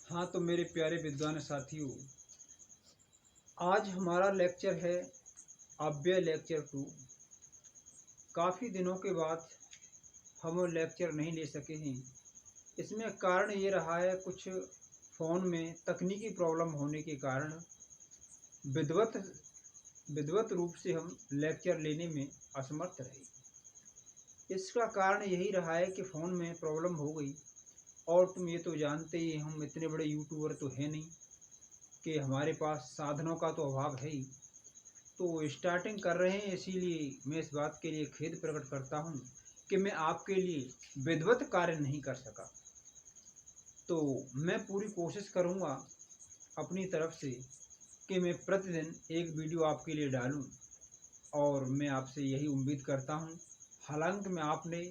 हाँ, तो मेरे प्यारे विद्वान साथियों, आज हमारा लेक्चर है अव्यय लेक्चर 2। काफ़ी दिनों के बाद हम लेक्चर नहीं ले सके हैं। इसमें कारण ये रहा है, कुछ फ़ोन में तकनीकी प्रॉब्लम होने के कारण विधिवत विधिवत रूप से हम लेक्चर लेने में असमर्थ रहे। इसका कारण यही रहा है कि फ़ोन में प्रॉब्लम हो गई, और तुम ये तो जानते ही, हम इतने बड़े यूट्यूबर तो हैं नहीं कि हमारे पास साधनों का तो अभाव है ही। तो स्टार्टिंग कर रहे हैं, इसीलिए मैं इस बात के लिए खेद प्रकट करता हूँ कि मैं आपके लिए विधिवत कार्य नहीं कर सका। तो मैं पूरी कोशिश करूँगा अपनी तरफ से कि मैं प्रतिदिन एक वीडियो आपके लिए डालूँ, और मैं आपसे यही उम्मीद करता हूँ। हालांकि मैं आपने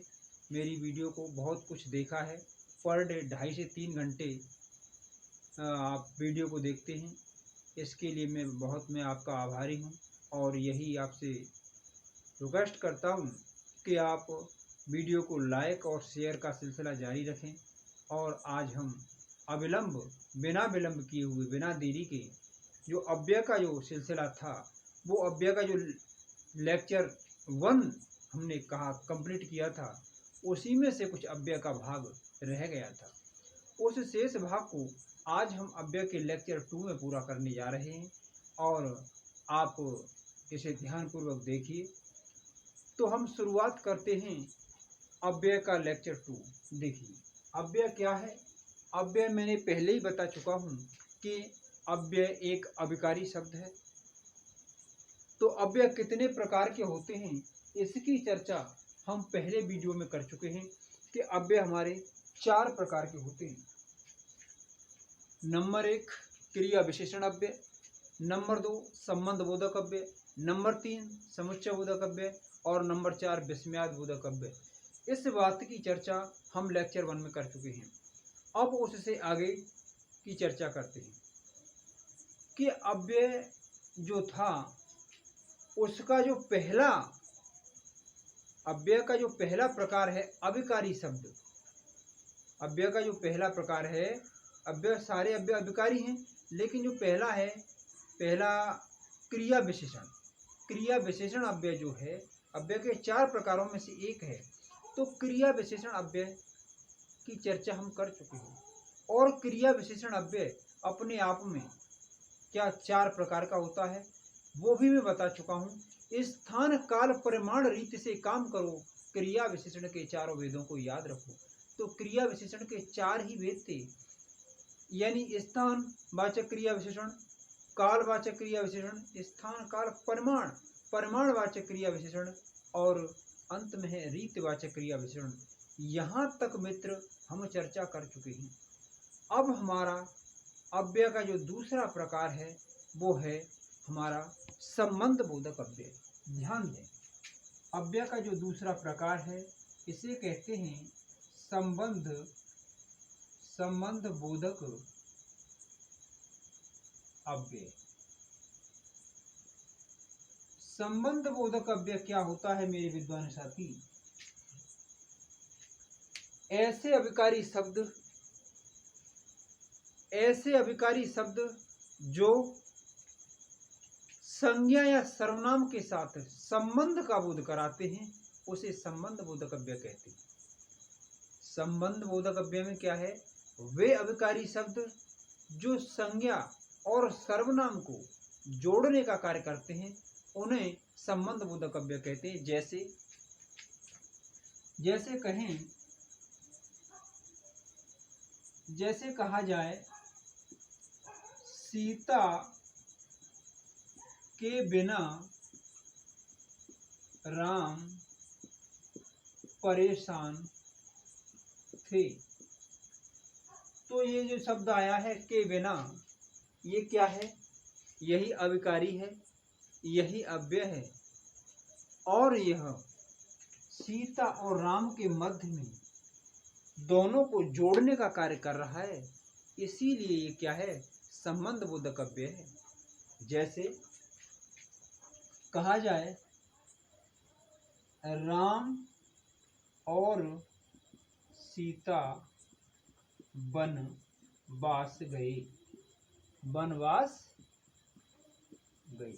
मेरी वीडियो को बहुत कुछ देखा है, पर डे 2.5 से 3 घंटे आप वीडियो को देखते हैं। इसके लिए मैं आपका आभारी हूँ, और यही आपसे रिक्वेस्ट करता हूँ कि आप वीडियो को लाइक और शेयर का सिलसिला जारी रखें। और आज हम बिना विलंब किए हुए, बिना देरी के, जो अव्यय का जो सिलसिला था, वो अव्यय का जो लेक्चर 1 हमने कहा कंप्लीट किया था, उसी में से कुछ अव्यय का भाग रह गया था। उस शेष भाग को आज हम अव्यय के लेक्चर 2 में पूरा करने जा रहे हैं, और आप इसे ध्यानपूर्वक देखिए। तो हम शुरुआत करते हैं अव्यय का लेक्चर 2। देखिए, अव्यय क्या है। अव्यय मैंने पहले ही बता चुका हूँ कि अव्यय एक अभिकारी शब्द है। तो अव्यय कितने प्रकार के होते हैं, इसकी चर्चा हम पहले वीडियो में कर चुके हैं कि अव्यय हमारे 4 प्रकार के होते हैं। नंबर 1 क्रिया विशेषण अव्यय, नंबर 2 संबंध बोधक अव्यय, नंबर 3 समुच्चय बोधक अव्यय, और नंबर 4 विस्मयाद बोधक अव्यय। इस बात की चर्चा हम लेक्चर 1 में कर चुके हैं। अब उससे आगे की चर्चा करते हैं कि अव्यय जो था, उसका जो पहला अव्यय का जो पहला प्रकार है अभिकारी शब्द। अव्यय का जो पहला प्रकार है, अव्यय सारे अव्यय अभिकारी हैं, लेकिन जो पहला क्रिया विशेषण। क्रिया विशेषण अव्यय जो है, अव्यय के 4 प्रकारों में से एक है। तो क्रिया विशेषण अव्यय की चर्चा हम कर चुके हैं, और क्रिया विशेषण अव्यय अपने आप में क्या 4 प्रकार का होता है, वो भी मैं बता चुका हूँ। स्थान काल परिमाण रीति से काम करो, क्रिया विशेषण के 4 वेदों को याद रखो। तो क्रिया विशेषण के 4 ही वेद थे, यानी स्थान वाचक क्रिया विशेषण, काल वाचक क्रिया विशेषण, स्थान काल परिमाण, परिमाण वाचक क्रिया विशेषण, और अंत में है रीतिवाचक क्रिया विशेषण। यहाँ तक मित्र हम चर्चा कर चुके हैं। अब हमारा अव्यय का जो दूसरा प्रकार है, वो है हमारा संबंध बोधक अव्यय। ध्यान दें, अव्यय का जो दूसरा प्रकार है, इसे कहते हैं संबंध बोधक अव्यय। संबंध बोधक अव्यय क्या होता है मेरे विद्वान साथी? ऐसे अभिकारी शब्द जो संज्ञा या सर्वनाम के साथ संबंध का बोध कराते हैं, उसे संबंध बोधक अव्यय कहते हैं। संबंध बोधक अव्यय में क्या है? वे अभिकारी शब्द जो संज्ञा और सर्वनाम को जोड़ने का कार्य करते हैं, उन्हें संबंध बोधक अव्यय कहते हैं। जैसे कहा जाए, सीता के बिना राम परेशान थे। तो ये जो शब्द आया है के बिना, ये क्या है? यही अभिकारी है, यही अव्यय है, और यह सीता और राम के मध्य में दोनों को जोड़ने का कार्य कर रहा है। इसीलिए ये क्या है? संबंध बोधक अव्यय है। जैसे कहा जाए, राम और सीता वन वास गए, वनवास गए।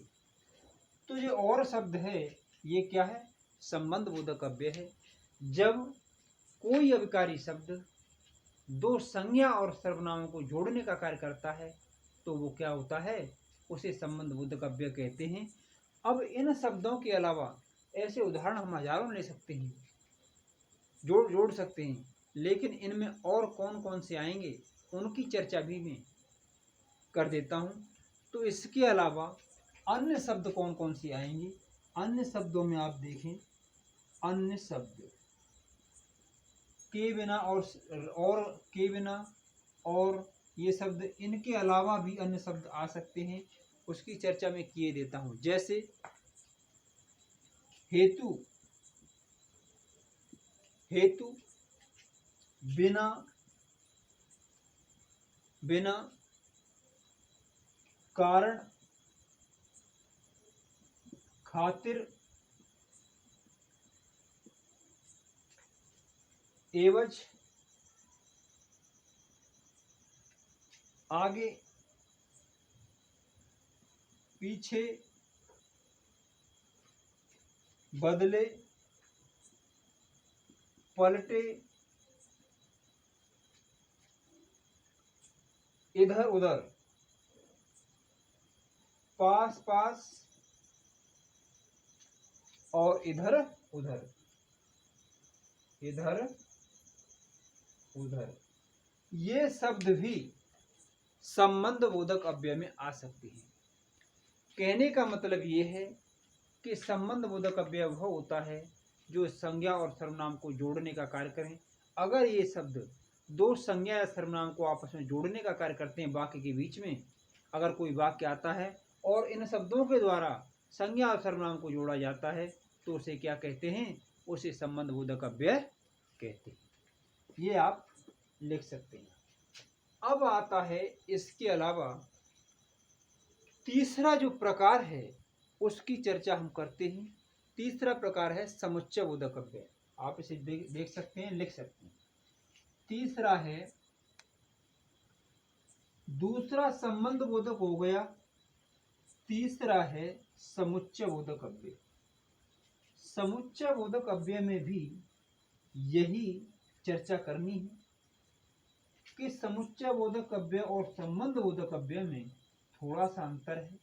तो जो और शब्द है ये क्या है? संबंध बोधक अव्यय है। जब कोई अविकारी शब्द दो संज्ञा और सर्वनामों को जोड़ने का कार्य करता है तो वो क्या होता है? उसे संबंध बोधक अव्यय कहते हैं। अब इन शब्दों के अलावा ऐसे उदाहरण हम हजारों ले सकते हैं, जोड़ सकते हैं, लेकिन इनमें और कौन कौन से आएंगे उनकी चर्चा भी मैं कर देता हूँ। तो इसके अलावा अन्य शब्द कौन कौन से आएंगे? अन्य शब्दों में आप देखें, अन्य शब्द के बिना और के बिना और ये शब्द, इनके अलावा भी अन्य शब्द आ सकते हैं, उसकी चर्चा मैं किए देता हूँ। जैसे हेतु, हेतु, बिना, बिना, कारण, खातिर, एवज, आगे, पीछे, बदले, पलटे, इधर उधर, पास पास और इधर उधर, इधर उधर, ये शब्द भी संबंध बोधक अव्यय में आ सकते हैं। कहने का मतलब ये है कि संबंध बोधक अव्यय वह होता है जो संज्ञा और सर्वनाम को जोड़ने का कार्य करें। अगर ये शब्द दो संज्ञा या सर्वनाम को आपस में जोड़ने का कार्य करते हैं, वाक्य के बीच में अगर कोई वाक्य आता है और इन शब्दों के द्वारा संज्ञा और सर्वनाम को जोड़ा जाता है तो उसे क्या कहते हैं? उसे संबंध बोधक अव्यय कहते हैं। ये आप लिख सकते हैं। अब आता है इसके अलावा तीसरा जो प्रकार है उसकी चर्चा हम करते हैं। तीसरा प्रकार है समुच्चय बोधक अव्यय। आप इसे देख सकते हैं, लिख सकते हैं। तीसरा है, दूसरा संबंध बोधक हो गया, तीसरा है समुच्चय बोधक अव्यय। समुच्चय बोधक अव्यय में भी यही चर्चा करनी है कि समुच्चय बोधक अव्यय और संबंध बोधक अव्यय में थोड़ा सा अंतर है।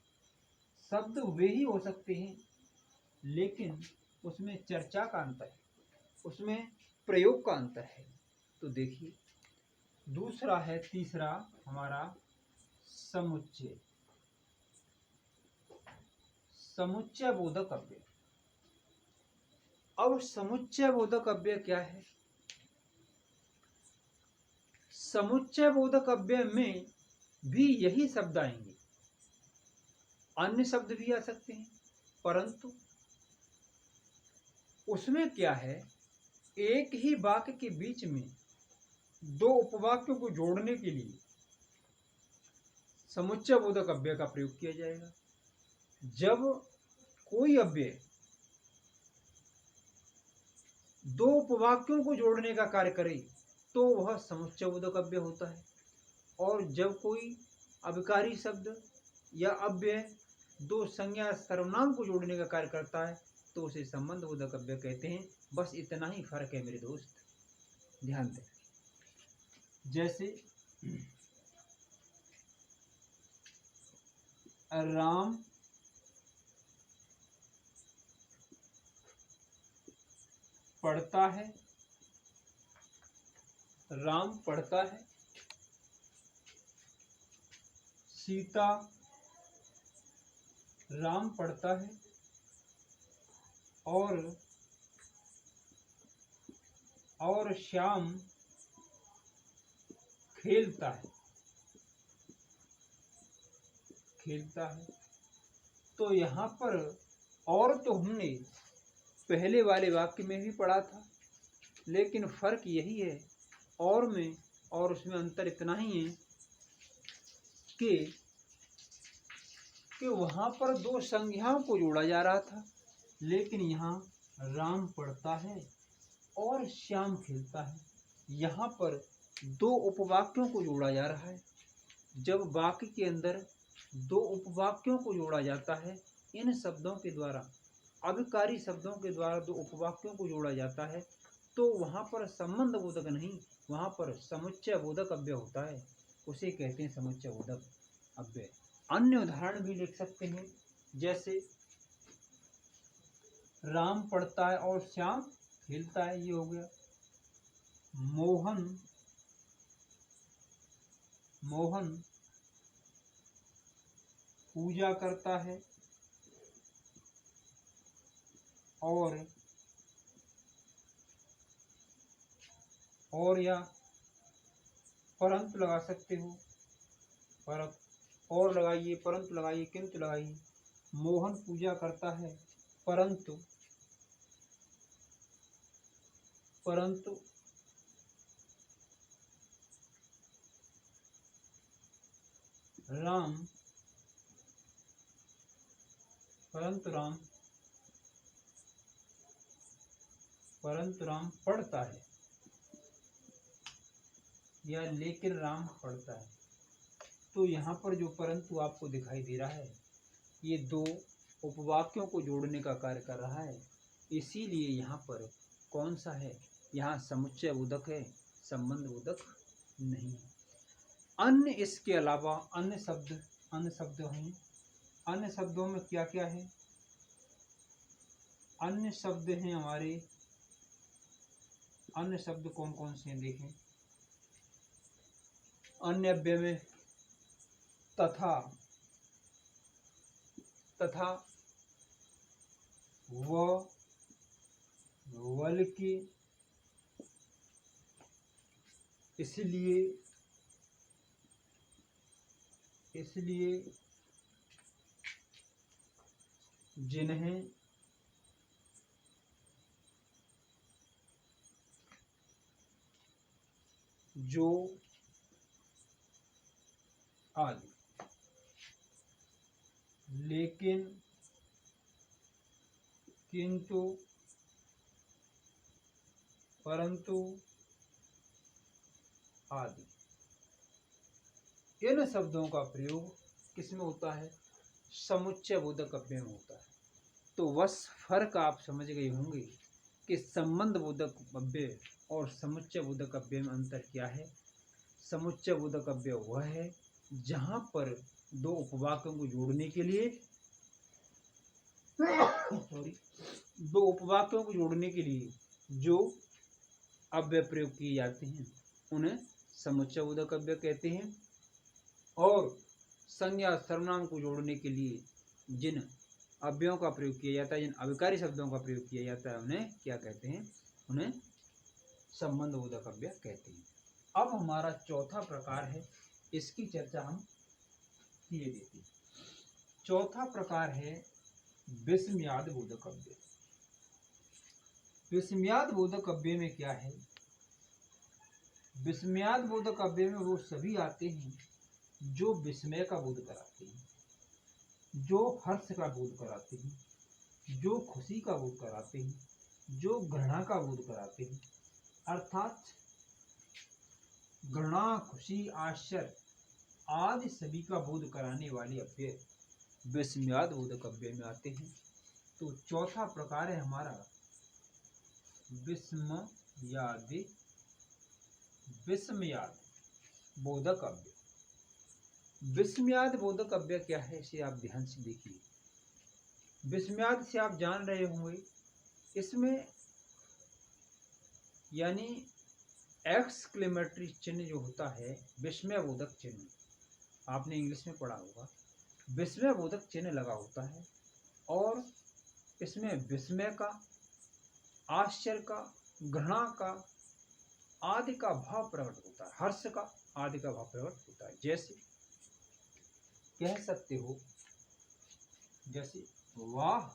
शब्द वे ही हो सकते हैं लेकिन उसमें चर्चा का अंतर है, उसमें प्रयोग का अंतर है। तो देखिए, दूसरा है, तीसरा हमारा समुच्चय, समुच्चय बोधक अव्यय। अब समुच्चय बोधक अव्यय क्या है? समुच्चय बोधक अव्यय में भी यही शब्द आएंगे, अन्य शब्द भी आ सकते हैं, परंतु उसमें क्या है, एक ही वाक्य के बीच में दो उपवाक्यों को जोड़ने के लिए समुच्चय बोधक अव्यय का प्रयोग किया जाएगा। जब कोई अव्यय दो उपवाक्यों को जोड़ने का कार्य करे तो वह समुच्चय बोधक अव्यय होता है, और जब कोई अविकारी शब्द या अव्यय दो संज्ञा सर्वनाम को जोड़ने का कार्य करता है तो उसे संबंध बोधक अव्यय कहते हैं। बस इतना ही फर्क है मेरे दोस्त, ध्यान दें। जैसे राम पढ़ता है, राम पढ़ता है, सीता राम पढ़ता है, और श्याम खेलता है, खेलता है। तो यहाँ पर और तो हमने पहले वाले वाक्य में भी पढ़ा था, लेकिन फर्क यही है और में और उसमें अंतर इतना ही है कि वहाँ पर दो संज्ञाओं को जोड़ा जा रहा था, लेकिन यहाँ राम पढ़ता है और श्याम खेलता है। यहाँ पर दो उपवाक्यों को जोड़ा जा रहा है। जब वाक्य के अंदर दो उपवाक्यों को जोड़ा जाता है, इन शब्दों के द्वारा, अभिकारी शब्दों के द्वारा दो उपवाक्यों को जोड़ा जाता है, तो वहाँ पर संबंध बोधक नहीं, वहाँ पर समुच्चय बोधक अव्यय होता है। उसे कहते हैं समुच्चय बोधक अव्यय। अन्य उदाहरण भी लिख सकते हैं, जैसे राम पढ़ता है और श्याम खेलता है, ये हो गया। मोहन पूजा करता है और या परंतु लगा सकते हो, पर और लगाइए, परंतु लगाइए, किंतु लगाइए। मोहन पूजा करता है परंतु राम पढ़ता है, या लेकिन राम पढ़ता है। तो यहाँ पर जो परंतु आपको दिखाई दे रहा है, ये दो उपवाक्यों को जोड़ने का कार्य कर रहा है। इसीलिए यहाँ पर कौन सा है, यहाँ समुच्चय बोधक है, संबंध बोधक नहीं है। अन्य इसके अलावा अन्य शब्द हैं। अन्य शब्दों में क्या क्या है? अन्य शब्द हैं हमारे, अन्य शब्द कौन कौन से हैं देखें। अन्य अव्यय में तथा, व, बल्कि, इसलिए, जिन्हें, जो, आदि। लेकिन, किंतु, परंतु आदि। इन शब्दों का प्रयोग किसमें होता है? समुच्चय बोधक अव्यय में होता है। तो बस फर्क आप समझ गए होंगे कि संबंध बोधक अव्यय और समुच्चय बोधक अव्यय में अंतर क्या है। समुच्चय बोधक अव्यय वह है जहां पर दो उपवाक्यों को जोड़ने के लिए जो अव्यय प्रयोग किए जाते हैं उन्हें समुच्चय बोधक अव्यय कहते हैं, और संज्ञा सर्वनाम को जोड़ने के लिए जिन अव्ययों का प्रयोग किया जाता है, जिन अभिकारी शब्दों का प्रयोग किया जाता है, उन्हें क्या कहते हैं? उन्हें संबंध बोधक अव्यय कहते हैं। अब हमारा चौथा प्रकार है, इसकी चर्चा हम किए देते हैं। चौथा प्रकार है विस्मयादि बोधक अव्यय। विस्मयादि बोधक अव्यय में क्या है? विस्मयादि बोधक अव्यय में वो सभी आते हैं जो विस्मय का बोध कराते हैं, जो हर्ष का बोध कराते हैं, जो खुशी का बोध कराते हैं, जो घृणा का बोध कराते हैं। अर्थात घृणा, खुशी, आश्चर्य आदि सभी का बोध कराने वाले अव्यय विस्मयादि बोधक अव्यय में आते हैं। तो चौथा प्रकार है हमारा विस्मयादि बोधक अव्यय। विस्मयादि बोधक अव्यय क्या है, इसे आप ध्यान से देखिए। विस्मयादि से आप जान रहे होंगे, इसमें यानी एक्सक्लेमेटरी चिन्ह जो होता है, विस्मय बोधक चिन्ह, आपने इंग्लिश में पढ़ा होगा, विस्मय बोधक चिन्ह लगा होता है, और इसमें विस्मय का, आश्चर्य का, घृणा का आदि का भाव प्रकट होता है, हर्ष का आदि का भाव प्रकट होता है। जैसे कह सकते हो, जैसे वाह,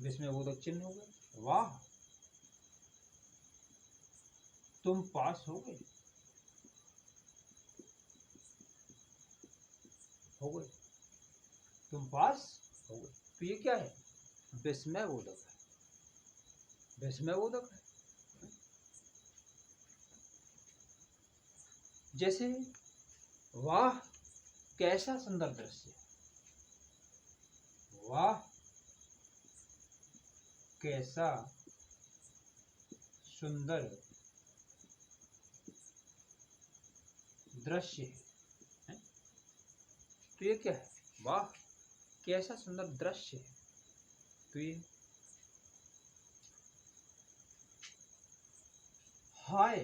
विस्मय बोधक चिन्ह हो गए, वाह तुम पास हो गए, तुम पास हो गए। तो ये क्या है? विस्मय बोधक है, विस्मय बोधक है। जैसे वाह कैसा सुंदर दृश्य, वाह कैसा सुंदर दृश्य है। तो ये क्या है? वाह कैसा सुंदर दृश्य है। तो ये हाय,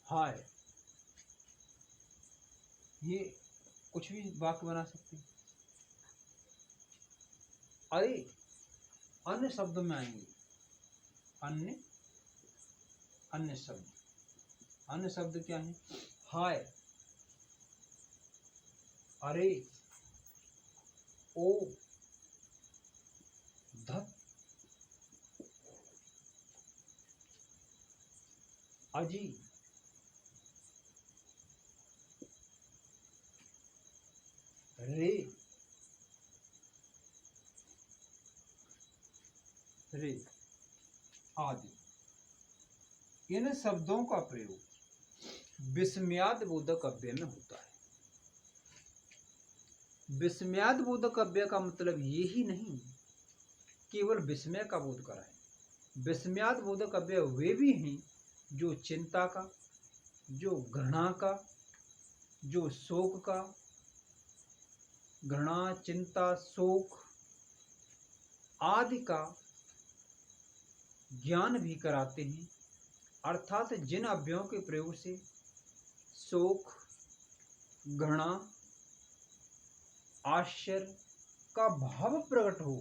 हाय, ये कुछ भी वाक्य बना सकते हैं। अरे अन्य शब्द में आएंगे, अन्य अन्य शब्द, अन्य शब्द क्या है? हाय, अरे, ओ, धत, अजी, रे, रे आदि। इन शब्दों का प्रयोग विस्मयादिबोधक अव्यय में होता है। विस्मयादिबोधक अव्यय का मतलब ये ही नहीं केवल विस्मय का बोध कराए। विस्मयादिबोधक अव्यय वे भी हैं जो चिंता का, जो घृणा का, जो शोक का, घृणा, चिंता, शोक आदि का ज्ञान भी कराते हैं। अर्थात जिन अव्ययों के प्रयोग से शोक, घृणा, आश्चर्य का भाव प्रकट हो,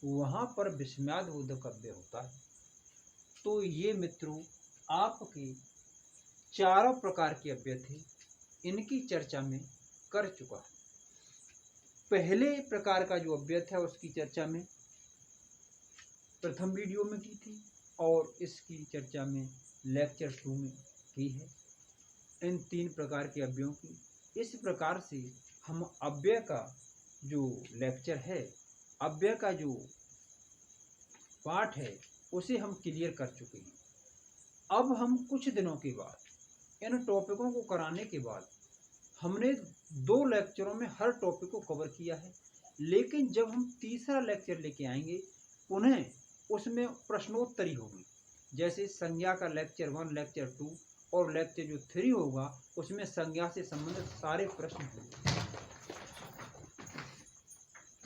वहां पर विस्मयादिबोधक अव्यय होता है। तो ये मित्रों आपके चारों प्रकार के अव्यय थे, इनकी चर्चा में कर चुका हूं। पहले प्रकार का जो अव्यय था उसकी चर्चा में प्रथम वीडियो में की थी और इसकी चर्चा में लेक्चर 2 में की है, इन 3 प्रकार के अव्ययों की। इस प्रकार से हम अव्यय का जो लेक्चर है, अव्यय का जो पाठ है, उसे हम क्लियर कर चुके हैं। अब हम कुछ दिनों के बाद इन टॉपिकों को कराने के बाद हमने 2 लेक्चरों में हर टॉपिक को कवर किया है, लेकिन जब हम तीसरा लेक्चर लेके आएंगे पुनः उसमें प्रश्नोत्तरी होगी। जैसे संज्ञा का लेक्चर 1, लेक्चर 2 और लेक्चर जो 3 होगा उसमें संज्ञा से संबंधित सारे प्रश्न होंगे,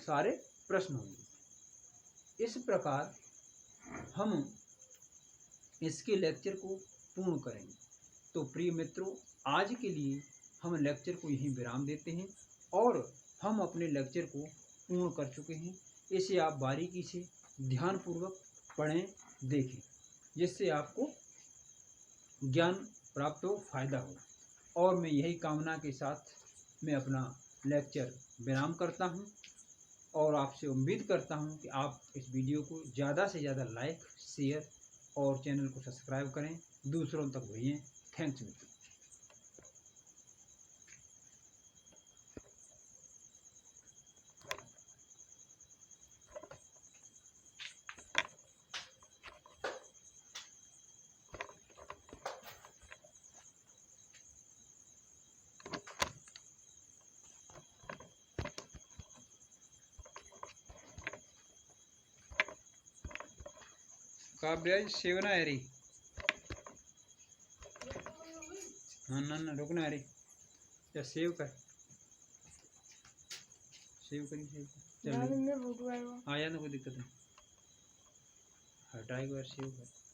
सारे प्रश्न होंगे। इस प्रकार हम इसके लेक्चर को पूर्ण करेंगे। तो प्रिय मित्रों, आज के लिए हम लेक्चर को यहीं विराम देते हैं और हम अपने लेक्चर को पूर्ण कर चुके हैं। इसे आप बारीकी से ध्यानपूर्वक पढ़ें, देखें, जिससे आपको ज्ञान प्राप्त हो, फायदा हो। और मैं यही कामना के साथ मैं अपना लेक्चर विराम करता हूं और आपसे उम्मीद करता हूं कि आप इस वीडियो को ज़्यादा से ज़्यादा लाइक, शेयर और चैनल को सब्सक्राइब करें, दूसरों तक भेजें। थैंक्स मित्रों। काव्याज सेवना है रे, हाँ ना रुकना है रे, या सेव कर, सेव करी, सेव कर, चल आया ना, कोई दिक्कत नहीं, हटाएगा, सेव कर।